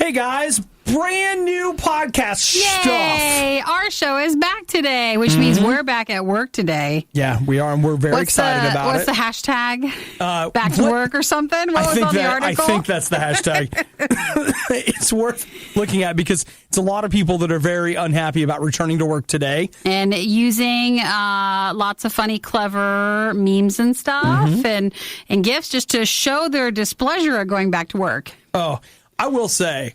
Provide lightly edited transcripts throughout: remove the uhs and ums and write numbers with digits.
Hey guys, brand new podcast stuff. Yay! Our show is back today, which means we're back at work today. Yeah, we are, and we're very excited about it. What's the hashtag? Back to work or something? What was on the article? I think that's the hashtag. It's worth looking at because it's a lot of people that are very unhappy about returning to work today. And using lots of funny, clever memes and stuff and gifs just to show their displeasure at going back to work. Oh, I will say,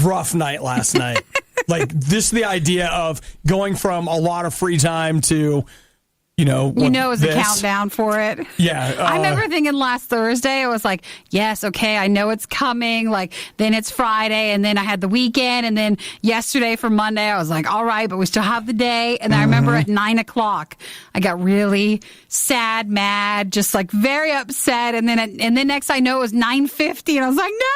rough night last night. Like, this the idea of going from a lot of free time to, it's a countdown for it. Yeah. I remember thinking last Thursday, I was like, yes, okay, I know it's coming. Like, then it's Friday, and then I had the weekend, and then yesterday for Monday, I was like, all right, but we still have the day. And I remember at 9 o'clock, I got really sad, mad, just like very upset. And then next I know it was 9:50, and I was like, no.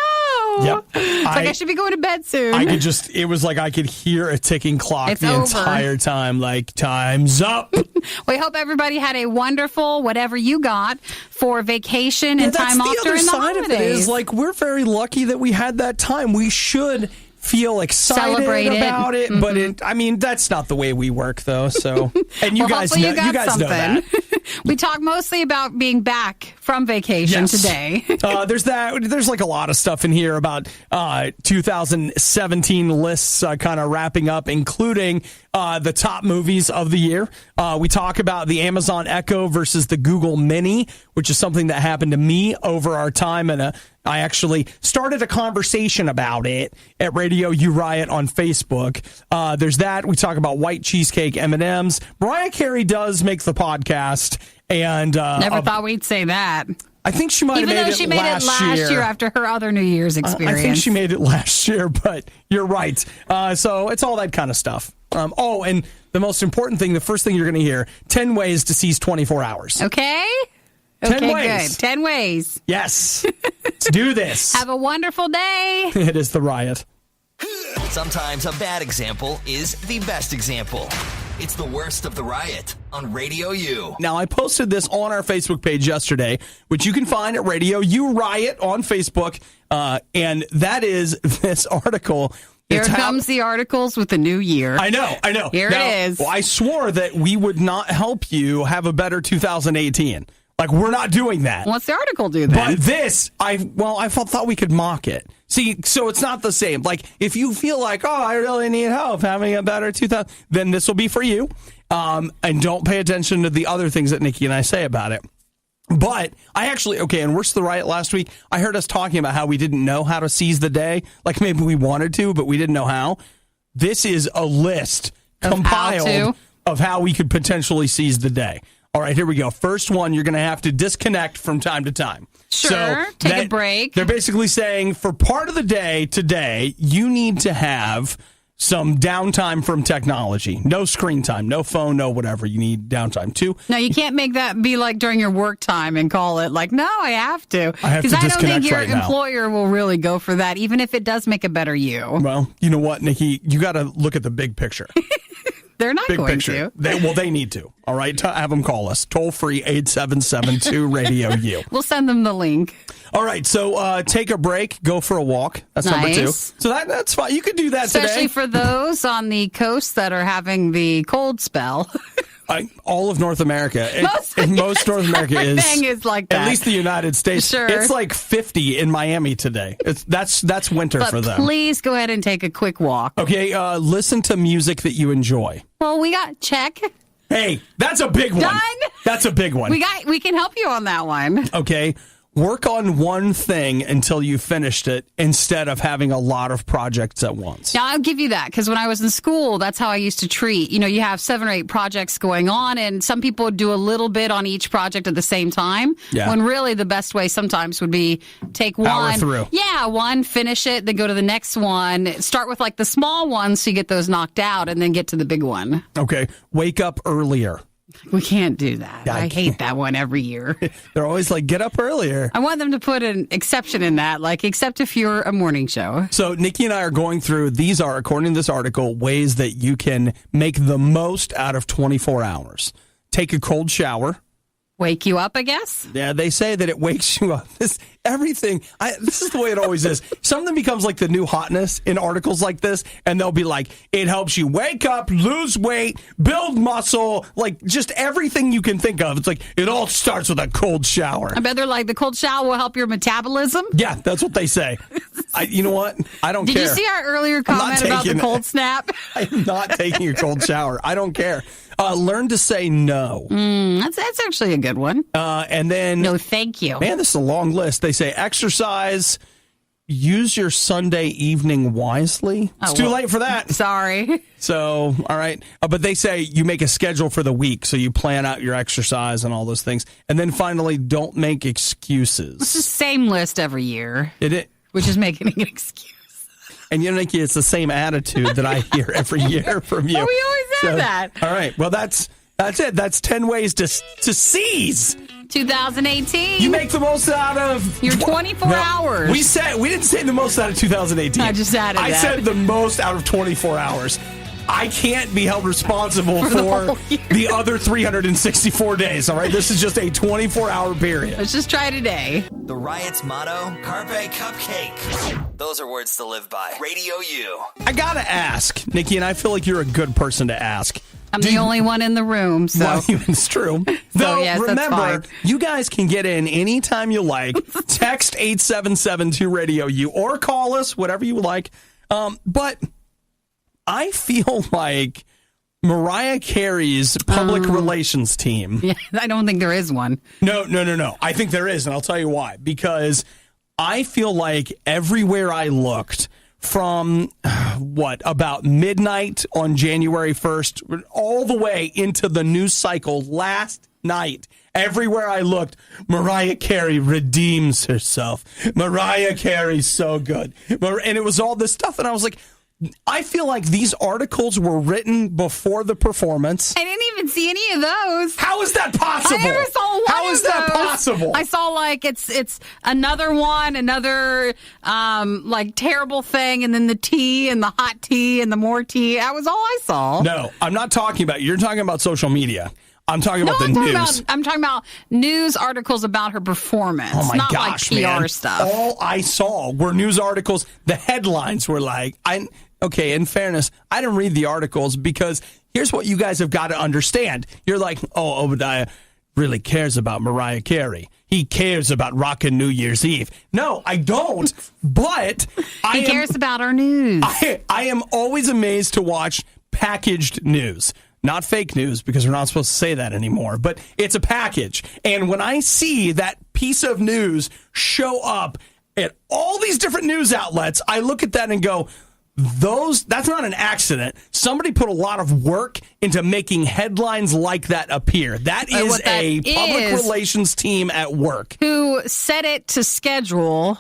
Yep. It's like I should be going to bed soon. It was like I could hear a ticking clock It's the over. entire time. Like, time's up. We hope everybody had a wonderful whatever you got for vacation and time off during the holidays. Of it is, like, we're very lucky that we had that time. We should feel excited about it, but that's not the way we work, though. So, and you guys know that. We talk mostly about being back from vacation today. There's that. There's like a lot of stuff in here about 2017 lists kind of wrapping up, including the top movies of the year. We talk about the Amazon Echo versus the Google Mini, which is something that happened to me over our time, and I actually started a conversation about it at Radio RIOT on Facebook. There's that. We talk about white cheesecake M&Ms. Mariah Carey does make the podcast, and never thought we'd say that. I think she might have made it last year. Even though she made it last year after her other New Year's experience. I think she made it last year, but you're right. So it's all that kind of stuff. And the most important thing, the first thing you're going to hear, 10 ways to seize 24 hours. Okay. 10 ways. Good. 10 ways. Yes. Let's do this. Have a wonderful day. It is the Riot. Sometimes a bad example is the best example. It's the worst of the Riot on Radio U. Now, I posted this on our Facebook page yesterday, which you can find at Radio U Riot on Facebook. And that is this article. Here comes the articles with the new year. I know. Here now, it is. Well, I swore that we would not help you have a better 2018. Like, we're not doing that. What's the article do then? But this, I thought we could mock it. See, so it's not the same. Like, if you feel like, I really need help having a better 2000, then this will be for you. And don't pay attention to the other things that Nikki and I say about it. But I actually, in Worst of the Riot last week, I heard us talking about how we didn't know how to seize the day. Like, maybe we wanted to, but we didn't know how. This is a list compiled of how we could potentially seize the day. All right, here we go. First one, you're going to have to disconnect from time to time. Sure, take a break. They're basically saying for part of the day today, you need to have some downtime from technology. No screen time, no phone, no whatever. You need downtime too. No, you can't make that be like during your work time and call it like, no, I have to. Because I don't think your employer will really go for that, even if it does make a better you. Well, you know what, Nikki? You got to look at the big picture. They're not big going picture. to. They need to. All right, have them call us. Toll free 8772 Radio U. We'll send them the link. All right, so take a break, go for a walk. That's number 2. So that's fine. You could do that today. Especially for those on the coast that are having the cold spell. All of North America. Most North America is like that. At least the United States. Sure. It's like 50 in Miami today. That's winter for them. Please go ahead and take a quick walk. Okay, listen to music that you enjoy. Well, we got check. Hey, that's a big one. Done. That's a big one. We can help you on that one. Okay. Work on one thing until you finished it instead of having a lot of projects at once. Now, I'll give you that because when I was in school, that's how I used to treat. You have 7 or 8 projects going on, and some people do a little bit on each project at the same time. Yeah. When really the best way sometimes would be take one. Power through. Yeah, one, finish it, then go to the next one. Start with like the small ones so you get those knocked out, and then get to the big one. Okay. Wake up earlier. We can't do that. I hate that one every year. They're always like, get up earlier. I want them to put an exception in that, like, except if you're a morning show. So Nikki and I are going through, these are, according to this article, ways that you can make the most out of 24 hours. Take a cold shower. Wake you up, I guess? Yeah, they say that it wakes you up. This is the way it always is. Something becomes like the new hotness in articles like this, and they'll be like, it helps you wake up, lose weight, build muscle, like just everything you can think of. It's like, it all starts with a cold shower. I bet they're like, the cold shower will help your metabolism? Yeah, that's what they say. You know what? I don't care. Did you see our earlier comment about the cold snap? I'm not taking a cold shower. I don't care. Learn to say no. That's actually a good one. And then... No, thank you. Man, this is a long list. They say exercise, use your Sunday evening wisely. It's too late for that. Sorry. So, all right. But they say you make a schedule for the week, so you plan out your exercise and all those things. And then finally, don't make excuses. It's the same list every year. Which is making an excuse. And Nikki, it's the same attitude that I hear every year from you. Oh, we always have that. All right. Well, that's it. That's 10 ways to seize 2018. You make the most out of your 24 hours. We didn't say the most out of 2018. I just added I said the most out of 24 hours. I can't be held responsible for the other 364 days, all right? This is just a 24-hour period. Let's just try today. The Riot's motto, Carpe Cupcake. Those are words to live by. Radio U. I gotta ask, Nikki, and I feel like you're a good person to ask. I'm the only one in the room, so. Well, it's true. Though, yes, remember, that's fine. you guys can get in anytime you like. Text 877-2-RADIO-U or call us, whatever you like. But I feel like Mariah Carey's public relations team. Yeah, I don't think there is one. No. I think there is, and I'll tell you why. Because I feel like everywhere I looked, from about midnight on January 1st, all the way into the news cycle last night, everywhere I looked, Mariah Carey redeems herself. Mariah Carey's so good. And it was all this stuff, and I was like, I feel like these articles were written before the performance. I didn't even see any of those. How is that possible? I never saw one How is that those. possible? I saw like it's another one, another like terrible thing, and then the tea and the hot tea and the more tea. That was all I saw. No, I'm not talking about. You're talking about social media. I'm talking about the news. I'm talking about news articles about her performance. Oh my not gosh, like PR man. stuff. All I saw were news articles. The headlines were like, okay, in fairness, I didn't read the articles because here's what you guys have got to understand. You're like, oh, Obadiah really cares about Mariah Carey. He cares about rockin' New Year's Eve. No, I don't. But he cares about our news. I am always amazed to watch packaged news. Not fake news, because we're not supposed to say that anymore, but it's a package. And when I see that piece of news show up at all these different news outlets, I look at that and go, that's not an accident. Somebody put a lot of work into making headlines like that appear. That is a public relations team at work. Who set it to schedule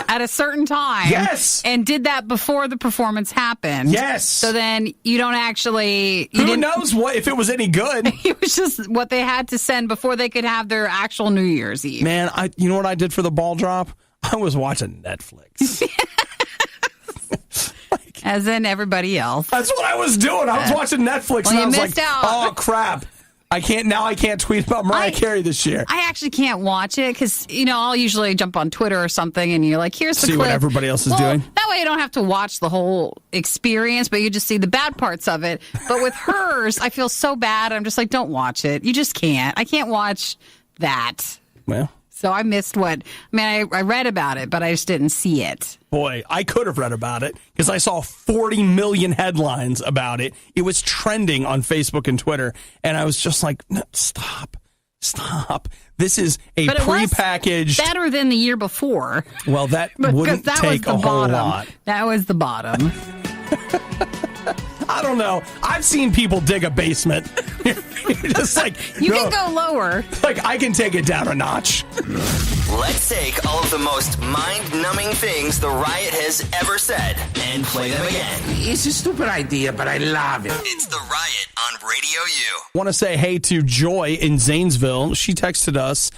at a certain time. Yes. And did that before the performance happened. Yes. So then you don't actually... Who knows if it was any good? It was just what they had to send before they could have their actual New Year's Eve. Man, you know what I did for the ball drop? I was watching Netflix. As in everybody else. That's what I was doing. I was watching Netflix and I was like, oh, crap. I can't tweet about Mariah Carey this year. I actually can't watch it because, I'll usually jump on Twitter or something and you're like, here's the clip. See what everybody else is doing. That way you don't have to watch the whole experience, but you just see the bad parts of it. But with hers, I feel so bad. I'm just like, don't watch it. You just can't. I can't watch that. Well. So I missed I read about it, but I just didn't see it. Boy, I could have read about it because I saw 40 million headlines about it. It was trending on Facebook and Twitter, and I was just like, no, stop. This is a prepackaged... Was better than the year before. Well, that wouldn't take a whole lot. That was the bottom. I don't know. I've seen people dig a basement. Just like you can go lower. Like I can take it down a notch. Let's take all of the most mind-numbing things the Riot has ever said and play them again. It's a stupid idea, but I love it. It's the Riot on Radio U. Want to say hey to Joy in Zanesville. She texted us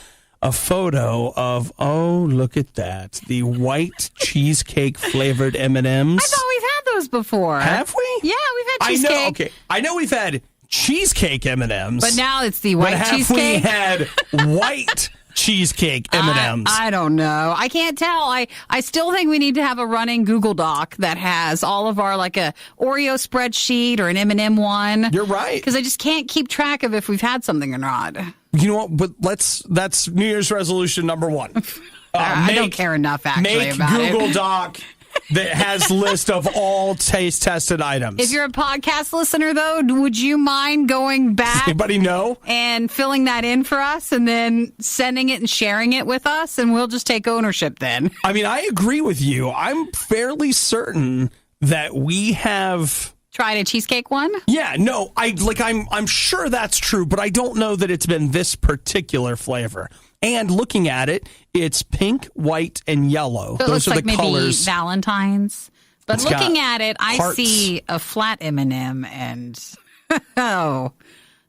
a photo of, oh, look at that, the white cheesecake flavored M&Ms. I thought we've had those before. Have we? Yeah, we've had cheesecake. I know we've had cheesecake M&Ms. But now it's the white but cheesecake. We had white cheesecake M&Ms. I don't know. I can't tell. I still think we need to have a running Google Doc that has all of our, like a Oreo spreadsheet or an M&M one. You're right. Because I just can't keep track of if we've had something or not. You know what? But that's New Year's resolution number 1. I don't care enough, actually, about Make Google it. Doc that has list of all taste-tested items. If you're a podcast listener, though, would you mind going back? Anybody know? And filling that in for us and then sending it and sharing it with us, and we'll just take ownership then. I mean, I agree with you. I'm fairly certain that we have... Tried a cheesecake one? Yeah, no, I'm sure that's true, but I don't know that it's been this particular flavor. And looking at it, it's pink, white, and yellow. So it Those looks are like the maybe colors. Valentine's. But It's looking got at it, I hearts. see a flat M&M, and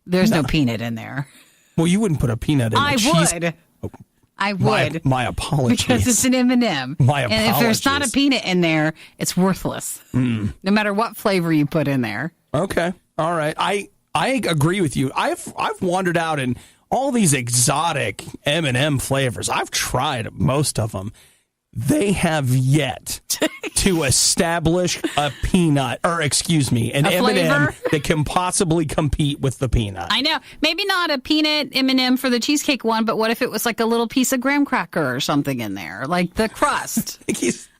there's no peanut in there. Well, you wouldn't put a peanut in a cheese. I would. My apologies. Because it's an M&M. My And if there's not a apologies. peanut in there, it's worthless. No matter what flavor you put in there. Okay. All right. I agree with you. I've wandered out in all these exotic M&M flavors. I've tried most of them. They have yet to establish an M&M flavor? that can possibly compete with the peanut. I know. Maybe not a peanut M&M for the cheesecake one, but what if it was like a little piece of graham cracker or something in there, like the crust?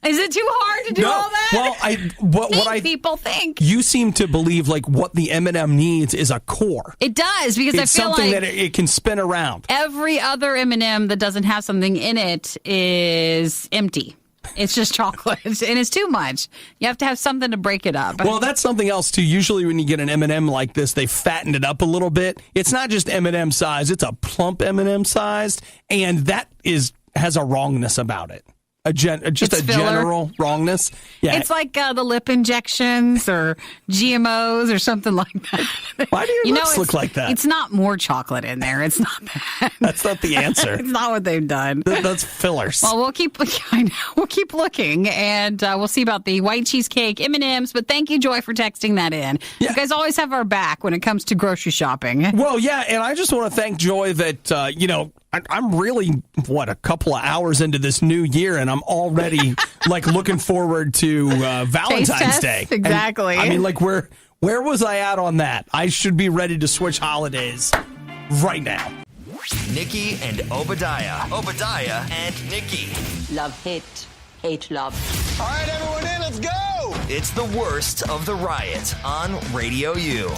Is it too hard to do all that? Well, what people think. you seem to believe like what the M&M needs is a core. It does, because It's I feel something like that it can spin around. every other M&M that doesn't have something in it is empty. It's just chocolate, and it's too much. You have to have something to break it up. Well, that's something else too. Usually, when you get an M&M like this, they fatten it up a little bit. It's not just M&M size; it's a plump M&M sized, and that has a wrongness about it. Just It's a filler. general wrongness. Yeah, It's like the lip injections or GMOs or something like that. Why do your lips it's- look like that? It's not more chocolate in there. It's not that. That's not the answer. It's not what they've done. That's fillers. Well, we'll keep looking, and we'll see about the white cheesecake M&Ms. But thank you, Joy, for texting that in. Yeah. You guys always have our back when it comes to grocery shopping. Well, yeah, and I just want to thank Joy that I'm really a couple of hours into this new year, and I'm already looking forward to Valentine's Taste Day. test? Exactly. And, I mean, where was I at on that? I should be ready to switch holidays right now. Nikki and Obadiah. Obadiah and Nikki. Love, hate, love. All right, everyone in, let's go! It's the worst of the riot on Radio U.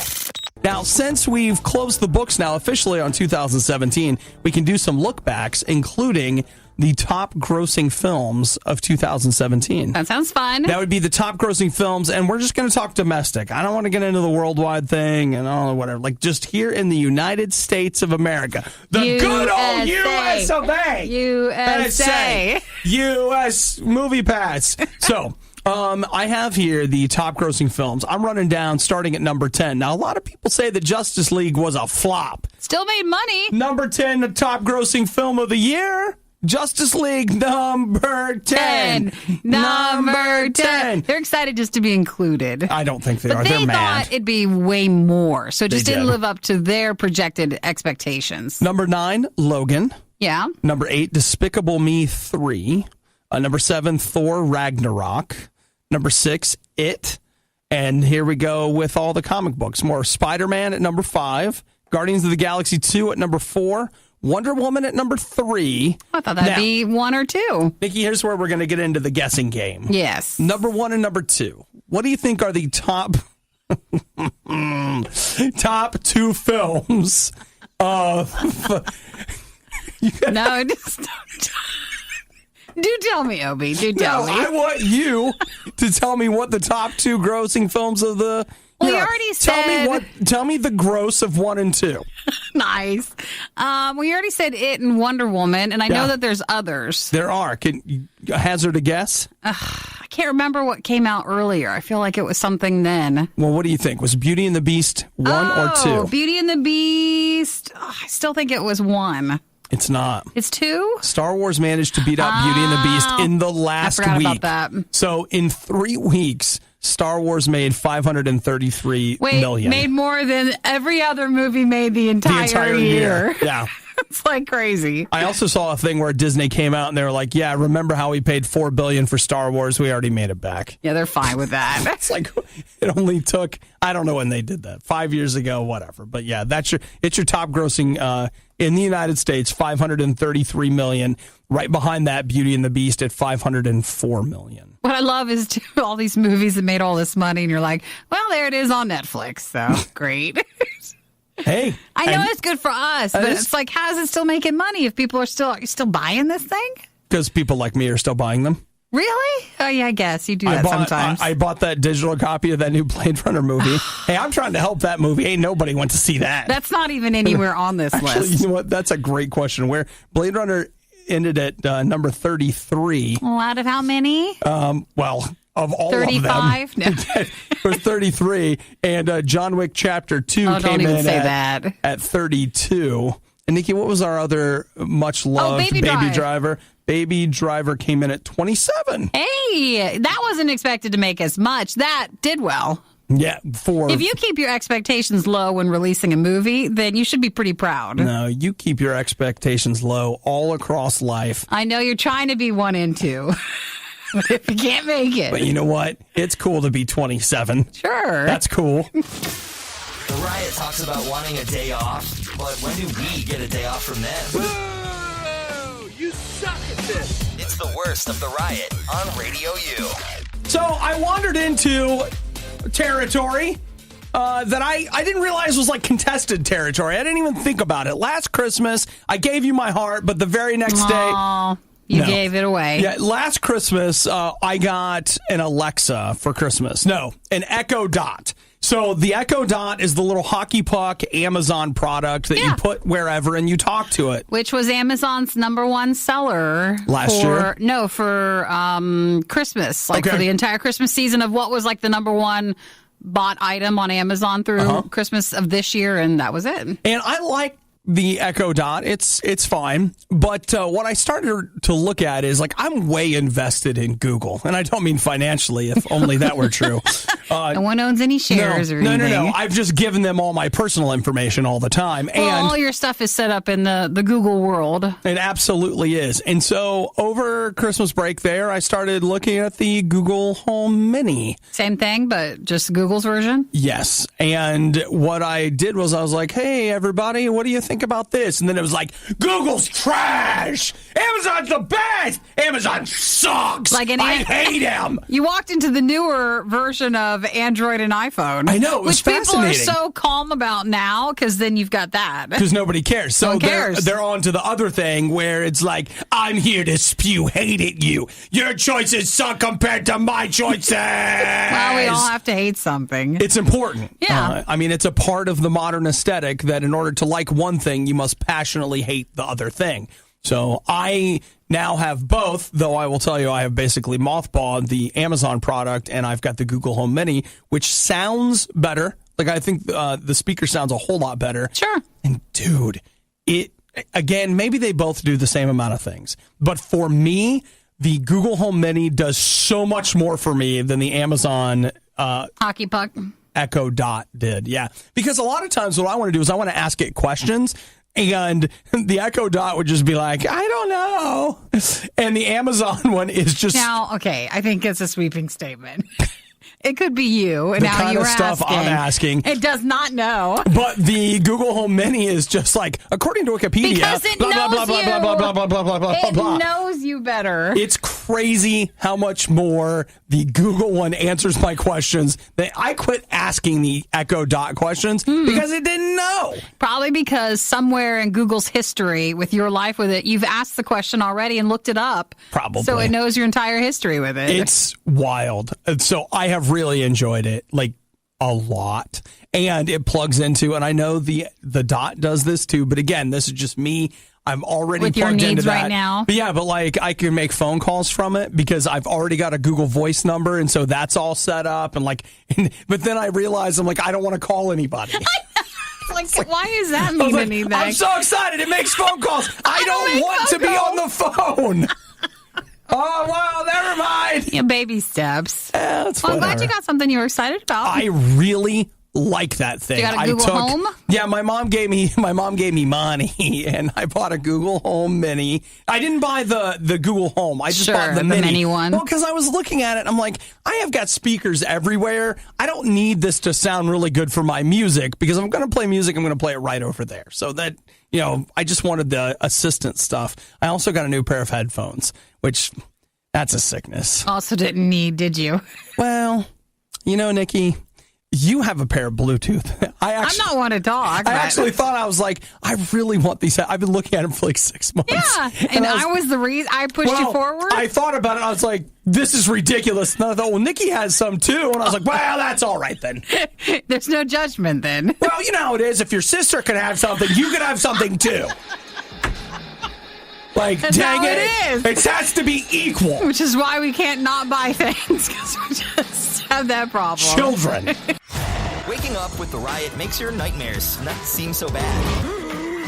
Now, since we've closed the books now officially on 2017, we can do some look backs, including the top grossing films of 2017. That sounds fun. That would be the top grossing films, and we're just going to talk domestic. I don't want to get into the worldwide thing and all whatever. Just here in the United States of America. The good old US of A. USA. US Movie Pass. So, I have here the top grossing films. I'm running down starting at number 10. Now, a lot of people say that Justice League was a flop. Still made money. Number 10, the top grossing film of the year. Justice League number 10. Number 10. They're excited just to be included. I don't think they But are. they They're thought mad. it'd be way more. So it just They didn't did. live up to their projected expectations. Number 9, Logan. Yeah. Number 8, Despicable Me 3. Number 7, Thor Ragnarok. Number 6, It. And here we go with all the comic books. More Spider-Man at number 5. Guardians of the Galaxy 2 at number 4. Wonder Woman at number 3. I thought that'd Now, be 1 or 2. Nikki, here's where we're going to get into the guessing game. Yes. Number 1 and number 2. What do you think are the top top 2 films of... No, just do tell me, Obi. Do tell me. I want you to tell me what the top 2 grossing films of the... Well, you already said... Tell me the gross of 1 and 2. Nice. We already said It and Wonder Woman, and I know Yeah. that there's others. There are. Can you hazard a guess? I can't remember what came out earlier. I feel like it was something then. Well, what do you think? Was Beauty and the Beast 1 or 2? Beauty and the Beast. I still think it was 1. It's not. It's 2? Star Wars managed to beat out Beauty and the Beast in the last I forgot week. about that. So in 3 weeks, Star Wars made $533 million. Made more than every other movie made the entire year. Yeah. It's like crazy. I also saw a thing where Disney came out and they were like, yeah, remember how we paid $4 billion for Star Wars? We already made it back. Yeah, they're fine with that. It's like, it only took, I don't know when they did that, 5 years ago, whatever. But yeah, it's your top grossing in the United States, $533 million. Right behind that, Beauty and the Beast at $504 million. What I love is all these movies that made all this money, and you're like, well, there it is on Netflix. So great. Hey, I know it's good for us, but it's like, how is it still making money if people are still buying this thing? Because people like me are still buying them. Really? Oh, yeah, I guess. You do that sometimes. I bought that digital copy of that new Blade Runner movie. Hey, I'm trying to help that movie. Ain't nobody went to see that. That's not even anywhere on this list. You know what? That's a great question. Where Blade Runner ended at number 33. Out of how many? Well, of all 35? of them. No. It was 33. And John Wick Chapter 2 came in at 32. And Nikki, what was our other much loved Baby Driver? Baby Driver came in at 27. Hey, that wasn't expected to make as much. That did well. Yeah. If you keep your expectations low when releasing a movie, then you should be pretty proud. No, you keep your expectations low all across life. I know you're trying to be 1 and 2. But if you can't make it. But you know what? It's cool to be 27. Sure. That's cool. The Riot talks about wanting a day off, but when do we get a day off from them? Whoa! You suck at this! It's the worst of the Riot on Radio U. So I wandered into territory that I didn't realize was like contested territory. I didn't even think about it. Last Christmas, I gave you my heart, but the very next day... You gave it away. Yeah, last Christmas, I got an Alexa for Christmas. No, an Echo Dot. So the Echo Dot is the little hockey puck Amazon product that you put wherever and you talk to it. Which was Amazon's #1 seller last year? No, for Christmas. For the entire Christmas season of what was like the #1 bought item on Amazon through Christmas of this year, and that was it. And I like the Echo Dot. It's fine. But what I started to look at is like I'm way invested in Google. And I don't mean financially, if only that were true. No one owns any shares or anything. No. I've just given them all my personal information all the time. Well, and all your stuff is set up in the Google world. It absolutely is. And so over Christmas break there, I started looking at the Google Home Mini. Same thing, but just Google's version? Yes. And what I did was I was like, hey, everybody, what do you think about this? And then it was like, Google's trash. Amazon's the best. Amazon sucks. I hate him. You walked into the newer version of Android and iPhone. I know. It was fascinating. Which people are so calm about now because then you've got that. Because nobody cares. So they're on to the other thing where it's like, I'm here to spew hate at you. Your choices suck compared to my choices. Well, we all have to hate something. It's important. Yeah. I mean, it's a part of the modern aesthetic that in order to like one thing, you must passionately hate the other thing. So I now have both, though I will tell you I have basically mothballed the Amazon product and I've got the Google Home Mini, which sounds better. Like I think the speaker sounds a whole lot better. Sure. And dude, again, maybe they both do the same amount of things. But for me, the Google Home Mini does so much more for me than the Amazon hockey puck Echo Dot did. Yeah. Because a lot of times what I want to do is I want to ask it questions. And the Echo Dot would just be like, I don't know. And the Amazon one is just... Now, okay, I think it's a sweeping statement. It could be you. And the now kind you of were stuff asking. I'm asking. It does not know. But the Google Home Mini is just like, according to Wikipedia, because it knows blah, blah, you. blah, blah, blah, blah, blah, blah, it blah. knows you better. It's crazy how much more the Google one answers my questions. I quit asking the Echo Dot questions because it didn't know. Probably because somewhere in Google's history with your life with it, you've asked the question already and looked it up. Probably. So it knows your entire history with it. It's wild. So I have really enjoyed it, like a lot. And it plugs into, and I know the Dot does this too, but again, this is just me. I'm already with plugged your needs into that right now. But yeah, but like I can make phone calls from it because I've already got a Google Voice number, and so that's all set up. And like, but then I realize I'm like, I don't want to call anybody. Like, why does that mean anything? I'm so excited. It makes phone calls. I don't want to be on the phone. Oh, well, never mind. Yeah, baby steps. Yeah, that's Well, I'm glad whatever. you got something you were excited about. I really like that thing. You got a Google Home? Yeah, my mom gave me money, and I bought a Google Home Mini. I didn't buy the Google Home. I just bought the mini one. Well, because I was looking at it, I'm like, I have got speakers everywhere. I don't need this to sound really good for my music, because if I'm going to play music, I'm going to play it right over there. So that, I just wanted the assistant stuff. I also got a new pair of headphones, which that's a sickness. Also didn't need, did you? Well, Nikki, you have a pair of Bluetooth. I'm not one to talk. I actually thought, I was like, I really want these. I've been looking at them for like 6 months. Yeah, and I was the reason I pushed you forward. I thought about it. I was like, this is ridiculous. And I thought, well, Nikki has some too. And I was like, well, that's all right then. There's no judgment then. Well, you know how it is. If your sister can have something, you can have something too. Like, That's dang how it. it is. It has to be equal. Which is why we can't not buy things, because we just have that problem. Children. Waking up with the Riot makes your nightmares not seem so bad.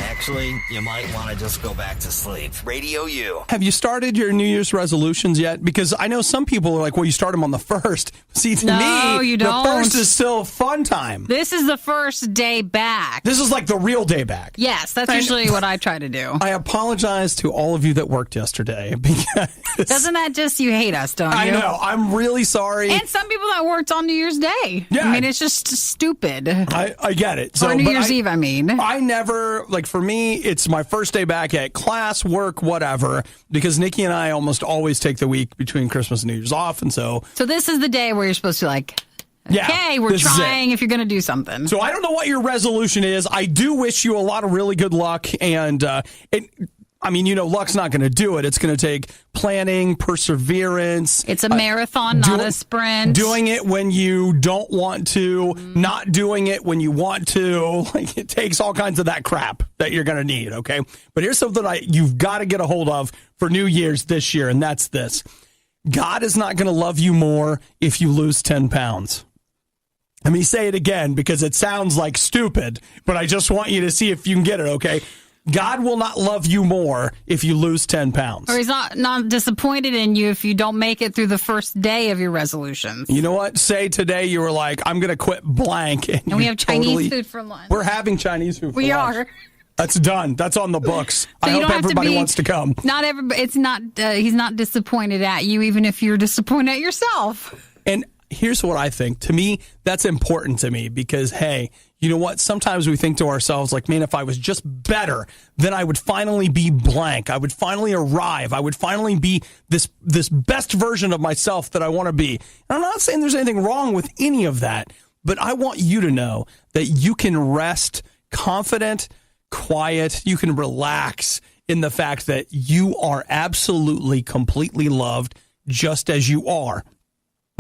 Actually, you might want to just go back to sleep. Radio U. Have you started your New Year's resolutions yet? Because I know some people are like, well, you start them on the 1st. See, to No, me, you the don't. 1st is still fun time. This is the first day back. This is like the real day back. Yes, that's usually what I try to do. I apologize to all of you that worked yesterday. Because Doesn't that just, you hate us, don't you? I know. I'm really sorry. And some people that worked on New Year's Day. Yeah. I mean, it's just stupid. I get it. Or New but Year's Eve, I mean. I never, for me, it's my first day back at class, work, whatever, because Nikki and I almost always take the week between Christmas and New Year's off. And so this is the day where you're supposed to okay, we're this is trying if you're going to do something. So I don't know what your resolution is. I do wish you a lot of really good luck. And luck's not going to do it. It's going to take planning, perseverance. It's a marathon, not a sprint. Doing it when you don't want to, not doing it when you want to. It takes all kinds of that crap that you're going to need, okay? But here's something you've got to get a hold of for New Year's this year, and that's this. God is not going to love you more if you lose 10 pounds. Let me say it again because it sounds like stupid, but I just want you to see if you can get it, okay? God will not love you more if you lose 10 pounds. Or he's not disappointed in you if you don't make it through the first day of your resolutions. You know what? Say today you were like, I'm going to quit blank. And we have Chinese food for lunch. We're having Chinese food for lunch. We are. That's done. That's on the books. So I you hope don't have everybody to be, wants to come. Not everybody. It's not. He's not disappointed at you, even if you're disappointed at yourself. And here's what I think. To me, that's important to me because, hey, you know what? Sometimes we think to ourselves, like, man, if I was just better, then I would finally be blank. I would finally arrive. I would finally be this best version of myself that I want to be. And I'm not saying there's anything wrong with any of that, but I want you to know that you can rest confident, quiet. You can relax in the fact that you are absolutely, completely loved just as you are.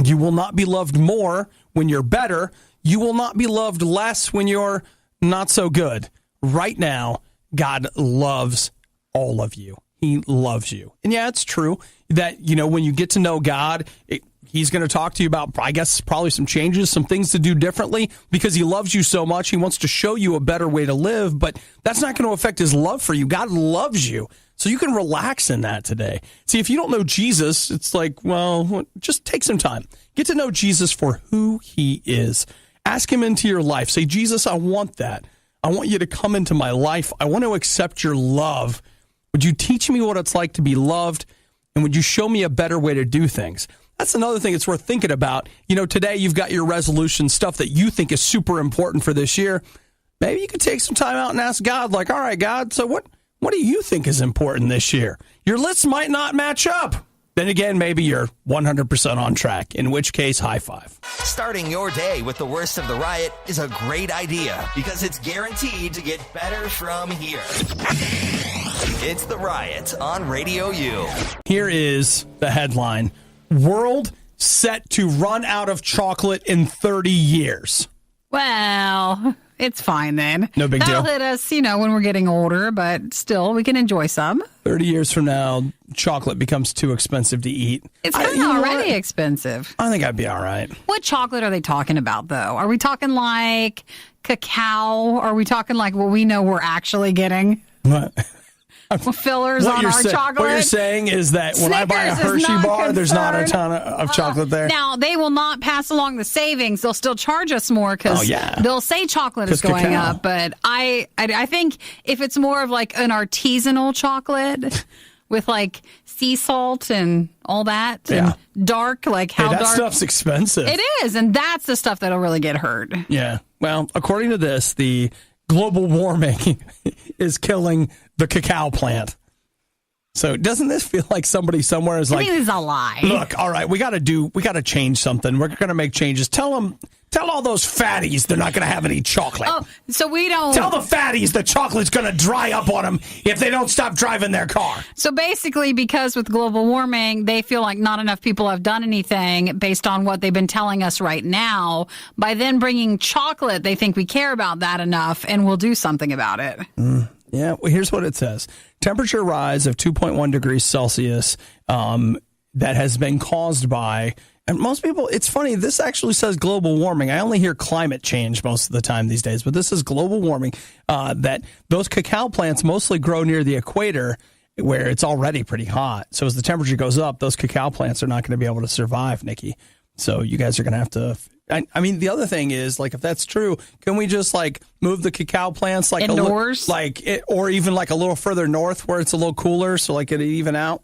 You will not be loved more when you're better. You will not be loved less when you're not so good. Right now, God loves all of you. He loves you. And yeah, it's true that, when you get to know God, He's going to talk to you about, I guess, probably some changes, some things to do differently because He loves you so much. He wants to show you a better way to live, but that's not going to affect His love for you. God loves you. So you can relax in that today. See, if you don't know Jesus, it's like, well, just take some time. Get to know Jesus for who He is. Ask Him into your life. Say, Jesus, I want that. I want you to come into my life. I want to accept your love. Would you teach me what it's like to be loved? And would you show me a better way to do things? That's another thing it's worth thinking about. Today you've got your resolution stuff that you think is super important for this year. Maybe you could take some time out and ask God, like, all right, God, so what do you think is important this year? Your list might not match up. Then again, maybe you're 100% on track, in which case, high five. Starting your day with the worst of the Riot is a great idea because it's guaranteed to get better from here. It's the Riot on Radio U. Here is the headline. World set to run out of chocolate in 30 years. Well, it's fine then. No big That'll deal. hit us, when we're getting older, but still, we can enjoy some. 30 years from now, chocolate becomes too expensive to eat. It's kind of already expensive. I think I'd be all right. What chocolate are they talking about, though? Are we talking like cacao? Or are we talking like what we know we're actually getting? What? fillers on our chocolate. What you're saying is that when I buy a Snickers is Hershey not bar, there's not a concerned. ton of chocolate there. Now, they will not pass along the savings. They'll still charge us more because they'll say chocolate is going cacao. up. But I think if it's more of like an artisanal chocolate with like sea salt and all that and dark, like how that dark. stuff's expensive. It is. And that's the stuff that'll really get hurt. Yeah. Well, according to this, the global warming is killing the cacao plant. So doesn't this feel like somebody somewhere is like, I think this is a lie. Look, all right, we got to change something. We're going to make changes. Tell all those fatties they're not going to have any chocolate. Oh, so we don't. Tell the fatties the chocolate's going to dry up on them if they don't stop driving their car. So basically, because with global warming, they feel like not enough people have done anything based on what they've been telling us right now. By then bringing chocolate, they think we care about that enough and we'll do something about it. Yeah, well, here's what it says. Temperature rise of 2.1 degrees Celsius that has been caused by, and most people, it's funny, this actually says global warming. I only hear climate change most of the time these days, but this is global warming, that those cacao plants mostly grow near the equator where it's already pretty hot. So as the temperature goes up, those cacao plants are not going to be able to survive, Nikki. So you guys are going to have to... I mean, the other thing is, like, if that's true, can we just, like, move the cacao plants, like, indoors? Or even, like, a little further north where it's a little cooler so, like, it even out?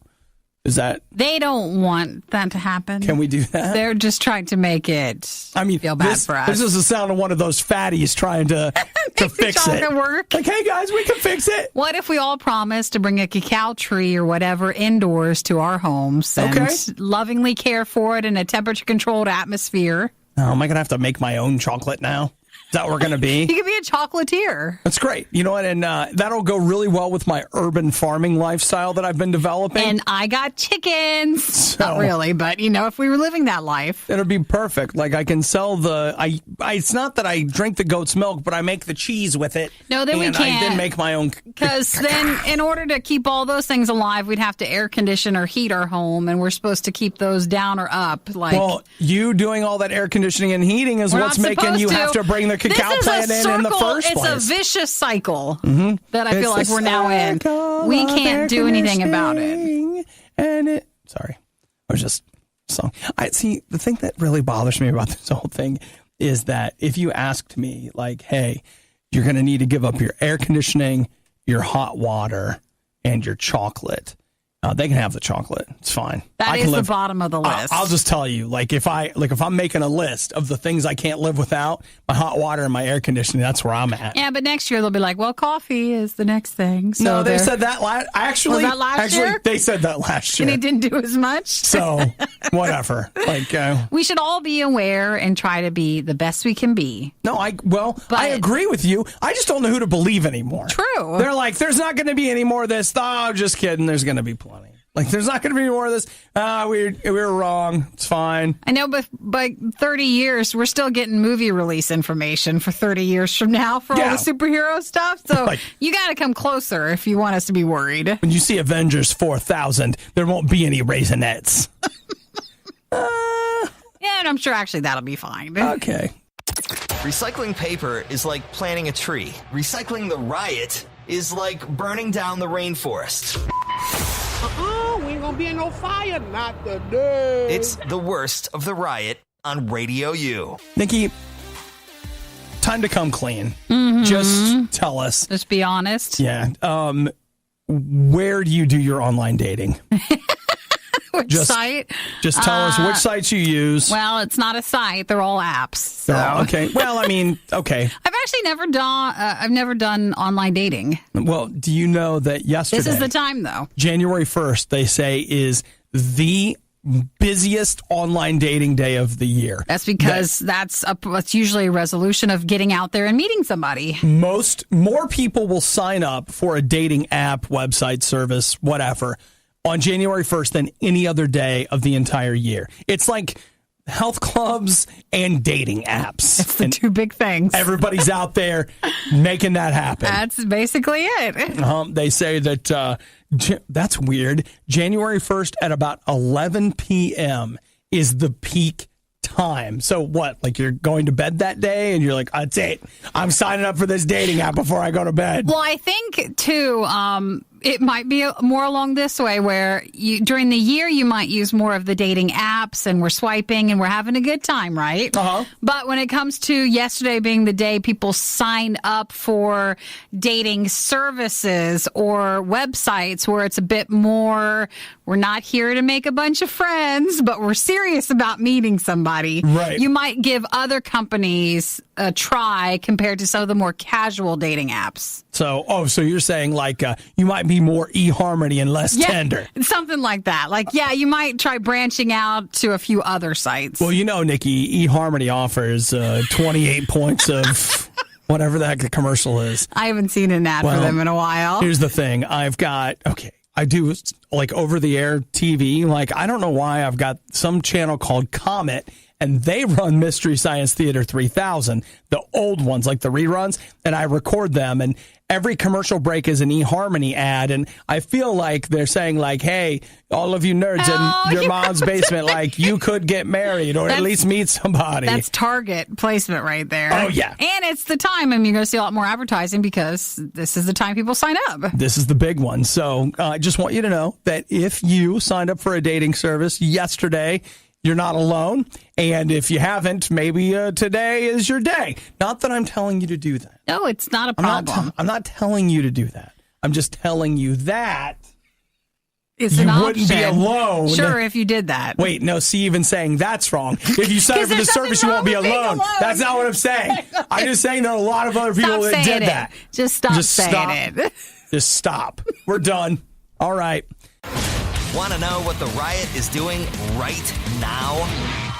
Is that... They don't want that to happen. Can we do that? They're just trying to make it feel bad for us. This is the sound of one of those fatties trying to fix it. Work. Like, hey, guys, we can fix it. What if we all promise to bring a cacao tree or whatever indoors to our homes and lovingly care for it in a temperature-controlled atmosphere? Oh, am I going to have to make my own chocolate now? Is that what we're going to be? You could be a chocolatier. That's great. You know what? And that'll go really well with my urban farming lifestyle that I've been developing. And I got chickens. Not really, but, if we were living that life. It'll be perfect. Like, I can sell it's not that I drink the goat's milk, but I make the cheese with it. No, then we can't. I then make my own. Because then, in order to keep all those things alive, we'd have to air condition or heat our home, and we're supposed to keep those down or up. Well, you doing all that air conditioning and heating is what's making you have to bring the cacao plant in the first place. It's a vicious cycle that I feel like we're now in. We can't do anything about it. Sorry, I was just song. The thing that really bothers me about this whole thing is that if you asked me, like, hey, you're going to need to give up your air conditioning, your hot water, and your chocolate. They can have the chocolate. It's fine. That is the bottom of the list. I'll just tell you, if I'm making a list of the things I can't live without, my hot water and my air conditioning, that's where I'm at. Yeah, but next year they'll be like, well, coffee is the next thing. So no, they said that actually. Was that last year? They said that last year. And it didn't do as much. So, whatever. We should all be aware and try to be the best we can be. No, I agree with you. I just don't know who to believe anymore. True. They're like, there's not going to be any more of this. Oh, just kidding. There's going to be plenty. Like, there's not going to be more of this. We were wrong. It's fine. I know, but by 30 years, we're still getting movie release information for 30 years from now for all the superhero stuff. So you got to come closer if you want us to be worried. When you see Avengers 4000, there won't be any Raisinets. Yeah, and I'm sure actually that'll be fine. Okay. Recycling paper is like planting a tree. Recycling the riot is like burning down the rainforest. We ain't gonna be in no fire, not today. It's the worst of the riot on Radio U. Nikki, time to come clean. Mm-hmm. Just tell us. Just be honest. Yeah. Where do you do your online dating? Which site? Just tell us which sites you use. Well, it's not a site; they're all apps. So. Oh, okay. Well, I mean, okay. I've actually never done online dating. Well, do you know that yesterday? This is the time, though. January 1st, they say, is the busiest online dating day of the year. That's because that's usually a resolution of getting out there and meeting somebody. More people will sign up for a dating app, website, service, whatever, on January 1st than any other day of the entire year. It's like health clubs and dating apps. It's the two big things. Everybody's out there making that happen. That's basically it. They say that that's weird. January 1st at about 11 p.m. is the peak time. So what? Like, you're going to bed that day and you're like, that's it. I'm signing up for this dating app before I go to bed. Well, I think too, it might be more along this way where during the year you might use more of the dating apps and we're swiping and we're having a good time, right? Uh-huh. But when it comes to yesterday being the day people sign up for dating services or websites where it's a bit more, we're not here to make a bunch of friends, but we're serious about meeting somebody. Right. You might give other companies a try compared to some of the more casual dating apps. So you're saying like you might be more eHarmony and less tender. Something like that. Like, yeah, you might try branching out to a few other sites. Well, Nikki, eHarmony offers 28 points of whatever the heck the commercial is. I haven't seen an ad for them in a while. Here's the thing. I do like over-the-air TV. Like, I don't know why I've got some channel called Comet, and they run Mystery Science Theater 3000, the old ones, like the reruns, and I record them, and every commercial break is an eHarmony ad, and I feel like they're saying, like, hey, all of you nerds in your mom's basement, like, you could get married or at least meet somebody. That's target placement right there. Oh, yeah. And it's the time. I mean, you're going to see a lot more advertising because this is the time people sign up. This is the big one. So I just want you to know that if you signed up for a dating service yesterday, you're not alone. And if you haven't, maybe today is your day. Not that I'm telling you to do that. No, it's not a problem. I'm not telling you to do that. I'm just telling you that it's you an wouldn't option. be alone. Sure, if you did that. Wait, no, see, even saying that's wrong. If you sign up for the service, you won't be alone. That's not what I'm saying. I'm just saying there are a lot of other people that did that. Just stop saying it. Just stop. We're done. All right. Want to know what the Riot is doing right now?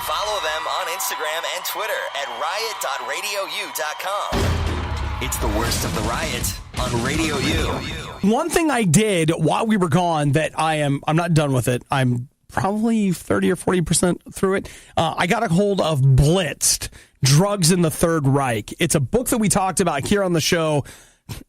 Follow them on Instagram and Twitter at riot.radiou.com. It's the worst of the Riot on Radio U. One thing I did while we were gone that I'm not done with it. I'm probably 30 or 40% through it. I got a hold of Blitzed Drugs in the Third Reich. It's a book that we talked about here on the show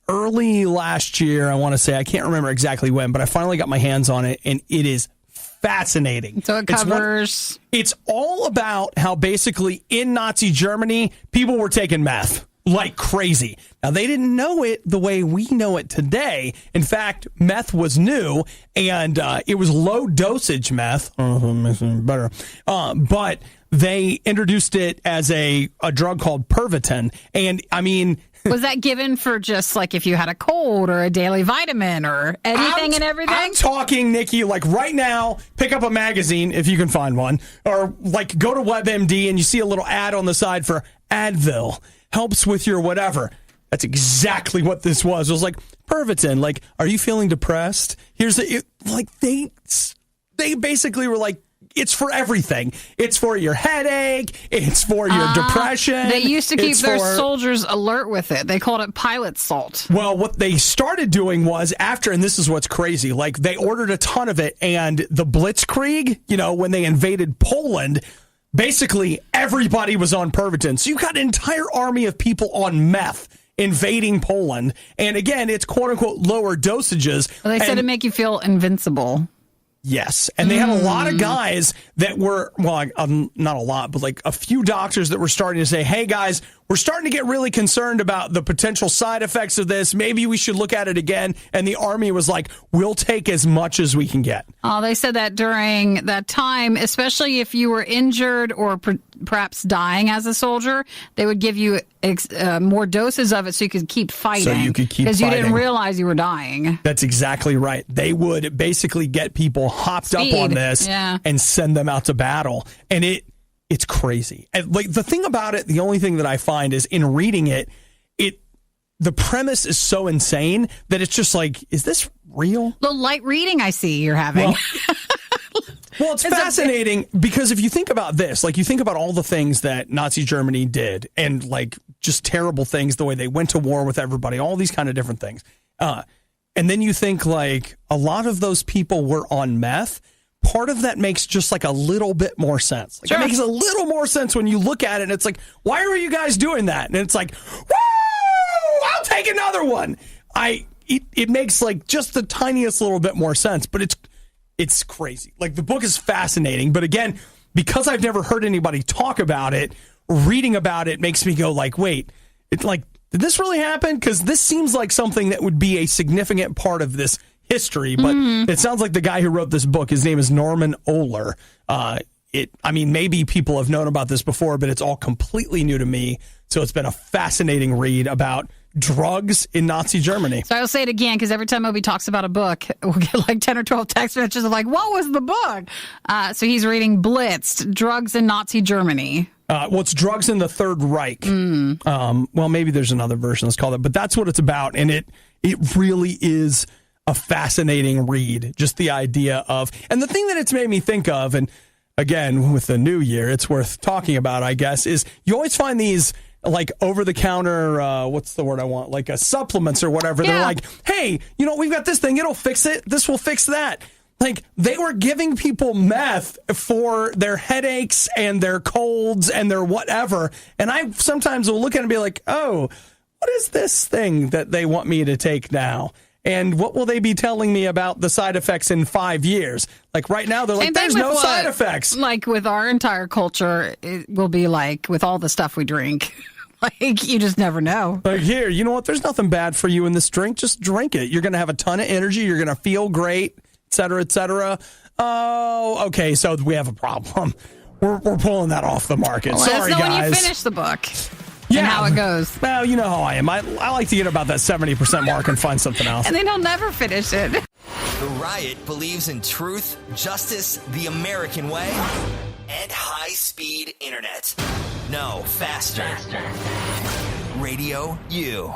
early last year, I want to say. I can't remember exactly when, but I finally got my hands on it, and it is fascinating. So it covers... It's all about how basically in Nazi Germany, people were taking meth like crazy. Now, they didn't know it the way we know it today. In fact, meth was new, and it was low-dosage meth. I don't know if it makes it any better. But they introduced it as a drug called Pervitin, and, I mean... Was that given for just like if you had a cold or a daily vitamin or anything and everything? I'm talking, Nikki, like right now, pick up a magazine if you can find one, or like go to WebMD and you see a little ad on the side for Advil, helps with your whatever. That's exactly what this was. It was like, Pervitin, like, are you feeling depressed? They basically were like, it's for everything. It's for your headache. It's for your depression. They used to keep their soldiers alert with it. They called it pilot salt. Well, what they started doing was after, and this is what's crazy, like they ordered a ton of it, and the Blitzkrieg, when they invaded Poland, basically everybody was on Pervitin. So you got an entire army of people on meth invading Poland. And again, it's quote unquote lower dosages. Well, they said it'd make you feel invincible. Yes. And they had a lot of guys that were, well, not a lot, but like a few doctors that were starting to say, hey, guys, we're starting to get really concerned about the potential side effects of this. Maybe we should look at it again. And the army was like, we'll take as much as we can get. Oh, they said that during that time, especially if you were injured or perhaps dying as a soldier, they would give you more doses of it so you could keep fighting. So you could keep fighting. Because you didn't realize you were dying. That's exactly right. They would basically get people hopped up on this and send them out to battle. And it's crazy. And like the thing about it, the only thing that I find is in reading it, the premise is so insane that it's just like, is this real? The light reading I see you're having. Well, it's fascinating because if you think about this, like you think about all the things that Nazi Germany did and like just terrible things, the way they went to war with everybody, all these kind of different things. And then you think like a lot of those people were on meth. Part of that makes just like a little bit more sense. Like, It makes a little more sense when you look at it and it's like, why are you guys doing that? And it's like, woo, I'll take another one. It makes like just the tiniest little bit more sense, but it's crazy. Like the book is fascinating, but again, because I've never heard anybody talk about it, reading about it makes me go like, wait, it's like, did this really happen? Because this seems like something that would be a significant part of this history, but it sounds like the guy who wrote this book, his name is Norman Ohler. Maybe people have known about this before, but it's all completely new to me. So it's been a fascinating read about drugs in Nazi Germany. So I'll say it again, because every time Obi talks about a book, we'll get like 10 or 12 text messages of like, what was the book? So he's reading Blitzed Drugs in Nazi Germany. It's Drugs in the Third Reich. Well, maybe there's another version that's called it, but that's what it's about. And it really is a fascinating read. Just the idea of, and the thing that it's made me think of, and again, with the new year, it's worth talking about, I guess, is you always find these like over-the-counter, what's the word I want? Like supplements or whatever. Yeah. They're like, hey, we've got this thing. It'll fix it. This will fix that. Like, they were giving people meth for their headaches and their colds and their whatever. And I sometimes will look at it and be like, oh, what is this thing that they want me to take now? And what will they be telling me about the side effects in 5 years? Like right now, they're like, there's no side effects. Like with our entire culture, it will be like with all the stuff we drink. Like, you just never know. Like, here, you know what? There's nothing bad for you in this drink. Just drink it. You're going to have a ton of energy. You're going to feel great, et cetera, et cetera. Oh, okay, so we have a problem. We're pulling that off the market. Well, Sorry, guys. When you finish the book. Yeah. And how it goes. Well, you know how I am. I like to get about that 70% mark and find something else. And then he'll never finish it. The Riot believes in truth, justice, the American way, and high-speed internet. No, faster. Radio U.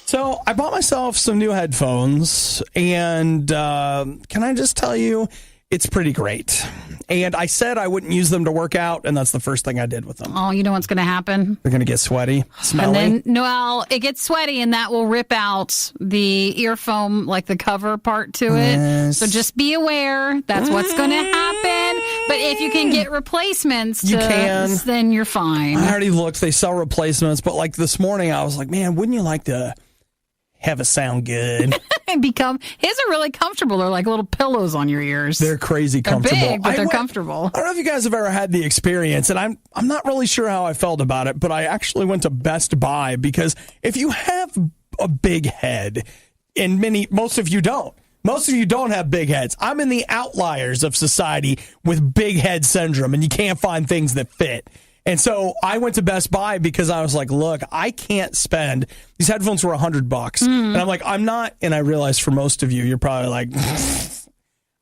So I bought myself some new headphones, and can I just tell you, it's pretty great. And I said I wouldn't use them to work out, and that's the first thing I did with them. Oh, you know what's going to happen? They're going to get sweaty, smelly. And then, it gets sweaty, and that will rip out the ear foam, like the cover part to it. Yes. So just be aware. That's what's going to happen. But if you can get replacements, then you're fine. I already looked. They sell replacements, but like this morning, I was like, man, wouldn't you like to have it sound good? And his are really comfortable. They're like little pillows on your ears. They're crazy comfortable. They're big, but they're comfortable. I don't know if you guys have ever had the experience, and I'm not really sure how I felt about it, but I actually went to Best Buy because if you have a big head, and most of you don't. Most of you don't have big heads. I'm in the outliers of society with big head syndrome, and you can't find things that fit. And so I went to Best Buy because I was like, look, I can't spend, these headphones were $100. And I'm like, I'm not, and I realized for most of you, you're probably like,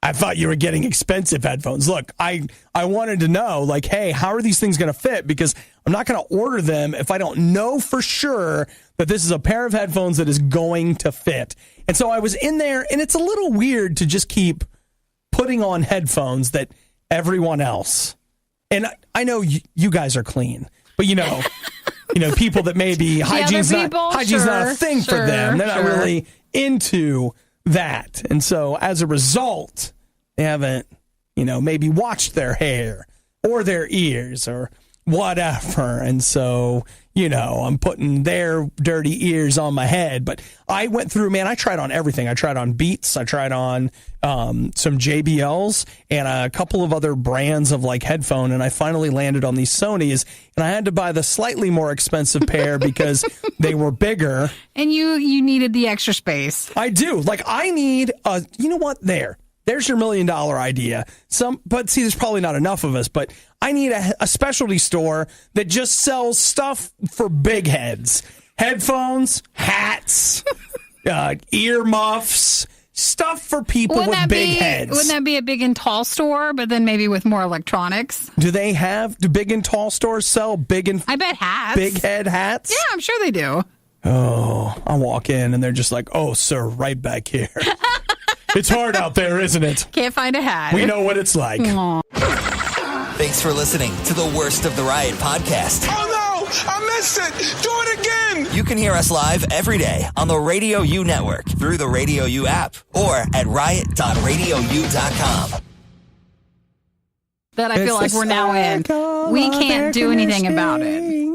I thought you were getting expensive headphones. Look, I wanted to know, like, hey, how are these things going to fit? Because I'm not going to order them if I don't know for sure that this is a pair of headphones that is going to fit. And so I was in there, and it's a little weird to just keep putting on headphones that everyone else, and I know you guys are clean, but people that maybe hygiene's not a thing for them. They're not really into that. And so as a result, they haven't, maybe washed their hair or their ears or whatever. And so, I'm putting their dirty ears on my head. But I went through, I tried on everything. I tried on Beats. I tried on some JBLs and a couple of other brands of like headphone. And I finally landed on these Sonys. And I had to buy the slightly more expensive pair because they were bigger. And you needed the extra space. I do. Like I need There's your $1 million idea. But see, there's probably not enough of us, but I need a specialty store that just sells stuff for big heads. Headphones, hats, ear muffs, stuff for people with big heads. Wouldn't that be a big and tall store, but then maybe with more electronics? Do big and tall stores sell I bet hats. Big head hats? Yeah, I'm sure they do. Oh, I walk in and they're just like, oh, sir, right back here. It's hard out there, isn't it? Can't find a hat. We know what it's like. Aww. Thanks for listening to the Worst of the Riot podcast. Oh, no! I missed it! Do it again! You can hear us live every day on the Radio U network through the Radio U app or at riot.radiou.com. That I feel like we're now in. We can't do anything about it.